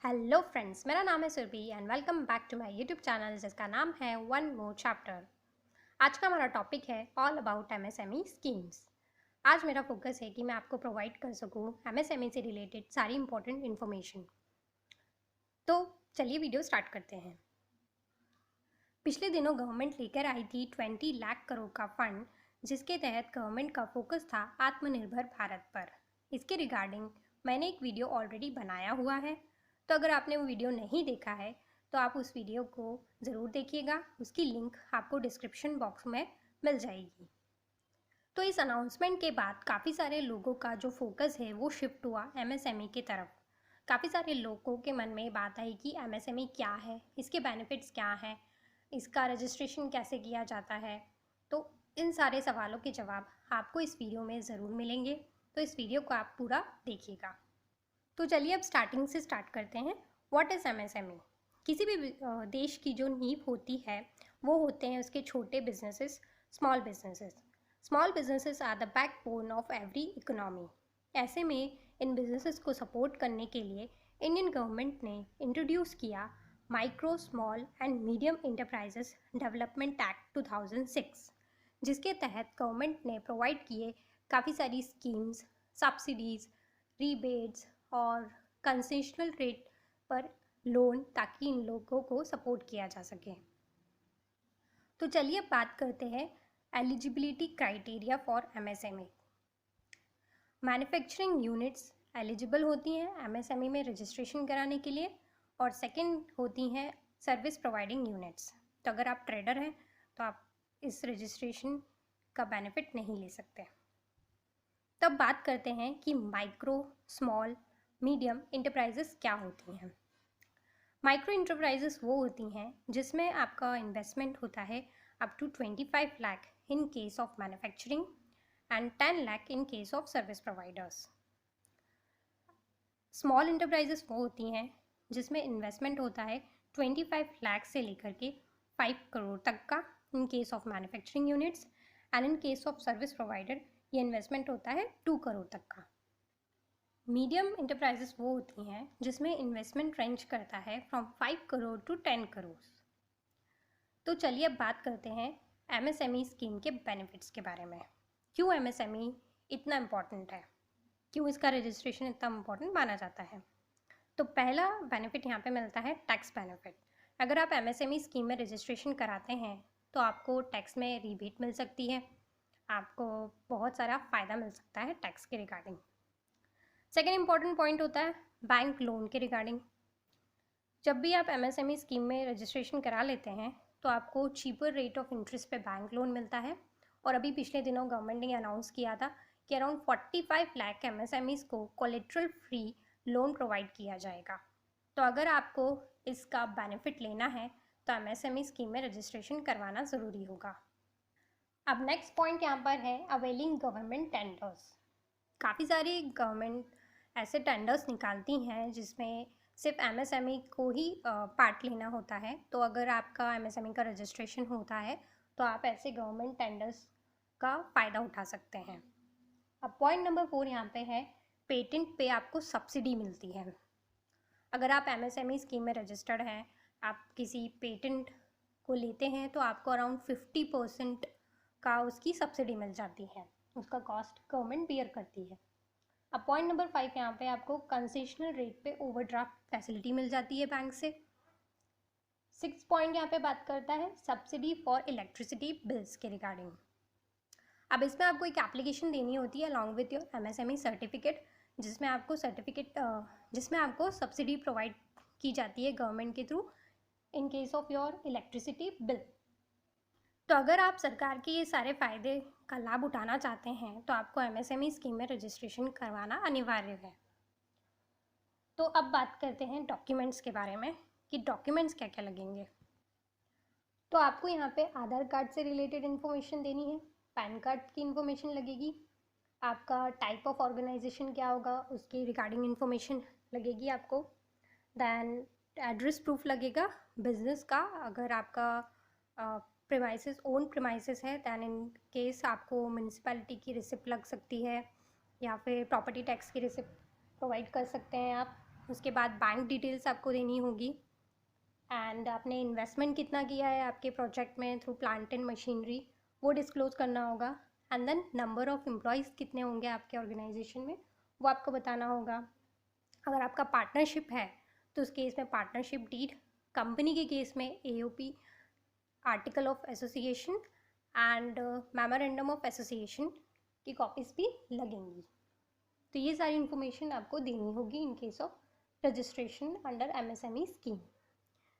Hello friends, मेरा नाम है Surabhi and welcome back to my YouTube channel जिसका नाम है वन मोर चैप्टर। आज का हमारा टॉपिक है ऑल अबाउट एमएसएमई स्कीम्स। आज मेरा फोकस है कि मैं आपको प्रोवाइड कर सकूं एमएसएमई से रिलेटेड सारी इंपॉर्टेंट इन्फॉर्मेशन। तो चलिए वीडियो स्टार्ट करते हैं। पिछले दिनों गवर्नमेंट लेकर आई थी 20 लाख करोड़ का फंड, जिसके तहत गवर्नमेंट का फोकस था आत्मनिर्भर भारत पर। इसके रिगार्डिंग मैंने एक वीडियो ऑलरेडी बनाया हुआ है, तो अगर आपने वो वीडियो नहीं देखा है तो आप उस वीडियो को ज़रूर देखिएगा। उसकी लिंक आपको डिस्क्रिप्शन बॉक्स में मिल जाएगी। तो इस अनाउंसमेंट के बाद काफ़ी सारे लोगों का जो फोकस है वो शिफ्ट हुआ एमएसएमई की तरफ। काफ़ी सारे लोगों के मन में बात आई कि एमएसएमई क्या है, इसके बेनिफिट्स क्या हैं, इसका रजिस्ट्रेशन कैसे किया जाता है। तो इन सारे सवालों के जवाब आपको इस वीडियो में ज़रूर मिलेंगे, तो इस वीडियो को आप पूरा देखिएगा। तो चलिए अब स्टार्टिंग से स्टार्ट करते हैं। What is MSME? किसी भी देश की जो नींव होती है वो होते हैं उसके छोटे businesses, small businesses. Small businesses are the backbone of every economy. ऐसे में इन बिजनेसेस को सपोर्ट करने के लिए इंडियन गवर्नमेंट ने इंट्रोड्यूस किया micro, small and medium enterprises development act 2006, जिसके तहत गवर्नमेंट ने प्रोवाइड किए काफ़ी सारी स्कीम्स, सब्सिडीज़, रीबेट्स और कंसेशनल रेट पर लोन, ताकि इन लोगों को सपोर्ट किया जा सके। तो चलिए अब बात करते हैं eligibility criteria for MSME. Manufacturing units eligible होती हैं एमएसएमई में रजिस्ट्रेशन कराने के लिए, और सेकंड होती हैं सर्विस प्रोवाइडिंग यूनिट्स। तो अगर आप ट्रेडर हैं तो आप इस रजिस्ट्रेशन का बेनिफिट नहीं ले सकते। तब बात करते हैं कि माइक्रो, स्मॉल, मीडियम इंटरप्राइजेस क्या होती हैं। माइक्रो इंटरप्राइजेस वो होती हैं जिसमें आपका इन्वेस्टमेंट होता है up to 25 lakh in case of manufacturing and 10 lakh in case of service providers. Small enterprises वो होती हैं जिसमें इन्वेस्टमेंट होता है 25 लाख से लेकर के 5 करोड़ तक का इन case of manufacturing units, and in case of service provider ये इन्वेस्टमेंट होता है 2 करोड़ तक का। मीडियम इंटरप्राइजेस वो होती हैं जिसमें इन्वेस्टमेंट रेंज करता है फ्रॉम 5 करोड़ टू 10 करोड़। तो चलिए अब बात करते हैं एमएसएमई स्कीम के बेनिफिट्स के बारे में। क्यों एमएसएमई इतना इम्पॉर्टेंट है, क्यों इसका रजिस्ट्रेशन इतना इम्पॉर्टेंट माना जाता है। तो पहला बेनिफिट यहाँ पे मिलता है टैक्स बेनिफिट। अगर आप एमएसएमई स्कीम में रजिस्ट्रेशन कराते हैं तो आपको टैक्स में रिबेट मिल सकती है, आपको बहुत सारा फ़ायदा मिल सकता है टैक्स के रिगार्डिंग। सेकेंड इम्पॉर्टेंट पॉइंट होता है बैंक लोन के रिगार्डिंग। जब भी आप एमएसएमई स्कीम में रजिस्ट्रेशन करा लेते हैं तो आपको चीपर रेट ऑफ इंटरेस्ट पे बैंक लोन मिलता है। और अभी पिछले दिनों गवर्नमेंट ने अनाउंस किया था कि अराउंड 45 लाख एमएसएमईज को कोलेट्रल फ्री लोन प्रोवाइड किया जाएगा। तो अगर आपको इसका बेनिफिट लेना है तो एमएसएमई स्कीम में रजिस्ट्रेशन करवाना ज़रूरी होगा। अब नेक्स्ट पॉइंट यहाँ पर है अवेलिंग गवर्नमेंट टेंडर्स। काफ़ी सारी गवर्नमेंट ऐसे टेंडर्स निकालती हैं जिसमें सिर्फ एमएसएमई को ही पार्ट लेना होता है। तो अगर आपका एमएसएमई का रजिस्ट्रेशन होता है तो आप ऐसे गवर्नमेंट टेंडर्स का फ़ायदा उठा सकते हैं। अब पॉइंट नंबर 4 यहाँ पे है पेटेंट पे आपको सब्सिडी मिलती है। अगर आप एमएसएमई स्कीम में रजिस्टर्ड हैं, आप किसी पेटेंट को लेते हैं तो आपको अराउंड 50% का उसकी सब्सिडी मिल जाती है, उसका कॉस्ट गवर्नमेंट बियर करती है। अब पॉइंट नंबर 5 यहाँ पे आपको कंसेशनल रेट पे ओवरड्राफ्ट फैसिलिटी मिल जाती है बैंक से। 6 पॉइंट यहाँ पे बात करता है सब्सिडी फॉर इलेक्ट्रिसिटी बिल्स के रिगार्डिंग। अब इसमें आपको एक एप्लीकेशन देनी होती है along with your MSME certificate, जिसमें आपको सब्सिडी प्रोवाइड की जाती है गवर्नमेंट के through in case of your electricity bill. तो अगर आप सरकार के ये सारे फ़ायदे का लाभ उठाना चाहते हैं तो आपको एमएसएमई स्कीम में रजिस्ट्रेशन करवाना अनिवार्य है। तो अब बात करते हैं डॉक्यूमेंट्स के बारे में कि डॉक्यूमेंट्स क्या क्या लगेंगे। तो आपको यहाँ पे आधार कार्ड से रिलेटेड इन्फॉर्मेशन देनी है, पैन कार्ड की इन्फॉर्मेशन लगेगी, आपका टाइप ऑफ ऑर्गेनाइजेशन क्या होगा उसकी रिगार्डिंग इन्फॉर्मेशन लगेगी आपको, दैन एड्रेस प्रूफ लगेगा बिजनेस का। अगर आपका प्रीमाइसेस ओन प्रीमाइसेस है दैन इन केस आपको म्यूनसिपैलिटी की रिसिप्ट लग सकती है, या फिर प्रॉपर्टी टैक्स की रिसिप्ट प्रोवाइड कर सकते हैं आप। उसके बाद बैंक डिटेल्स आपको देनी होगी, एंड आपने इन्वेस्टमेंट कितना किया है आपके प्रोजेक्ट में थ्रू प्लांट एंड मशीनरी वो डिस्क्लोज़ करना होगा, and then number of employees कितने होंगे आपके ऑर्गेनाइजेशन में वो आपको बताना होगा। अगर आपका पार्टनरशिप है तो उस केस में पार्टनरशिप डीड, कंपनी के केस में AOP article of association and memorandum of association की कॉपीज़ भी लगेंगी। तो ये सारी इन्फॉर्मेशन आपको देनी होगी इन case of registration under MSME scheme.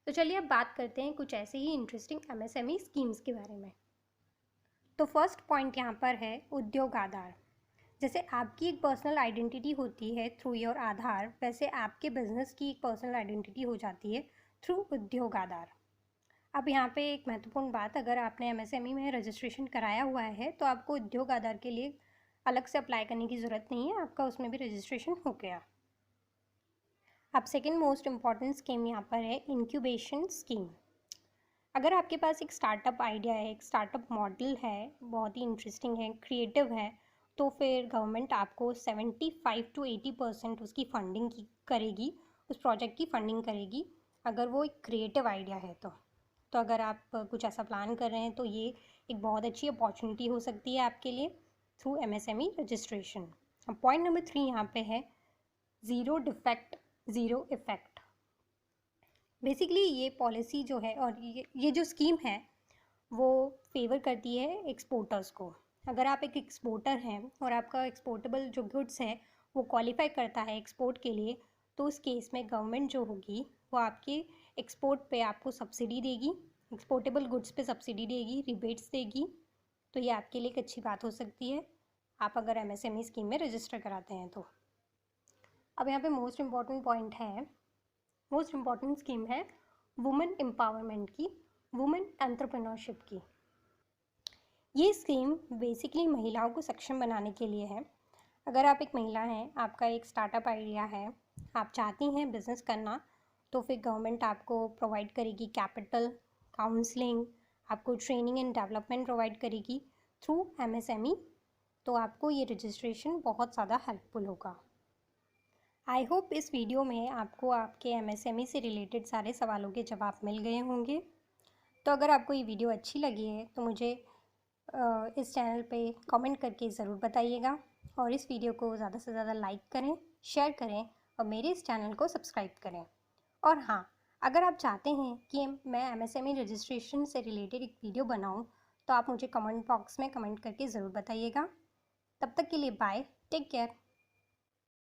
तो चलिए अब बात करते हैं कुछ ऐसे ही इंटरेस्टिंग MSME स्कीम्स के बारे में। तो फर्स्ट पॉइंट यहाँ पर है उद्योग आधार। जैसे आपकी एक पर्सनल आइडेंटिटी होती है थ्रू योर आधार, वैसे आपके बिजनेस की एक पर्सनल आइडेंटिटी हो जाती है थ्रू उद्योग आधार। अब यहाँ पे एक महत्वपूर्ण बात, अगर आपने MSME में रजिस्ट्रेशन कराया हुआ है तो आपको उद्योग आधार के लिए अलग से अप्लाई करने की ज़रूरत नहीं है, आपका उसमें भी रजिस्ट्रेशन हो गया। अब सेकेंड मोस्ट इम्पॉर्टेंट स्कीम यहाँ पर है इंक्यूबेशन स्कीम। अगर आपके पास एक स्टार्टअप आइडिया है, एक स्टार्टअप मॉडल है, बहुत ही इंटरेस्टिंग है, क्रिएटिव है, तो फिर गवर्नमेंट आपको 75 to 80% उसकी फंडिंग करेगी, उस प्रोजेक्ट की फंडिंग करेगी अगर वो एक क्रिएटिव आइडिया है तो अगर आप कुछ ऐसा प्लान कर रहे हैं तो ये एक बहुत अच्छी अपॉर्चुनिटी हो सकती है आपके लिए थ्रू MSME रजिस्ट्रेशन। अब पॉइंट नंबर 3 यहाँ पे है zero defect zero effect. Basically ये पॉलिसी जो है और ये जो स्कीम है वो फेवर करती है एक्सपोर्टर्स को। अगर आप एक एक्सपोर्टर हैं और आपका एक्सपोर्टेबल जो गुड्स है वो क्वालिफाई करता है एक्सपोर्ट के लिए, तो उस केस में गवर्नमेंट जो होगी वो आपके एक्सपोर्ट पे आपको सब्सिडी देगी, एक्सपोर्टेबल गुड्स पे सब्सिडी देगी, रिबेट्स देगी। तो ये आपके लिए एक अच्छी बात हो सकती है आप अगर MSME स्कीम में रजिस्टर कराते हैं तो। अब यहाँ पे मोस्ट इम्पॉर्टेंट पॉइंट है, मोस्ट इम्पॉर्टेंट स्कीम है वुमेन एम्पावरमेंट की, वुमेन एंटरप्रेन्योरशिप की। ये स्कीम बेसिकली महिलाओं को सक्षम बनाने के लिए है। अगर आप एक महिला हैं, आपका एक स्टार्टअप आइडिया है, आप चाहती हैं बिजनेस करना, तो फिर गवर्नमेंट आपको प्रोवाइड करेगी कैपिटल, काउंसलिंग, आपको ट्रेनिंग एंड डेवलपमेंट प्रोवाइड करेगी थ्रू MSME। तो आपको ये रजिस्ट्रेशन बहुत ज़्यादा हेल्पफुल होगा। आई होप इस वीडियो में आपको आपके MSME से रिलेटेड सारे सवालों के जवाब मिल गए होंगे। तो अगर आपको ये वीडियो अच्छी लगी है तो मुझे इस चैनल पे कमेंट करके ज़रूर बताइएगा, और इस वीडियो को ज़्यादा से ज़्यादा लाइक करें, शेयर करें और मेरे इस चैनल को सब्सक्राइब करें। और हाँ, अगर आप चाहते हैं कि मैं MSME रजिस्ट्रेशन से रिलेटेड एक वीडियो बनाऊं तो आप मुझे कमेंट बॉक्स में कमेंट करके ज़रूर बताइएगा। तब तक के लिए बाय, टेक केयर।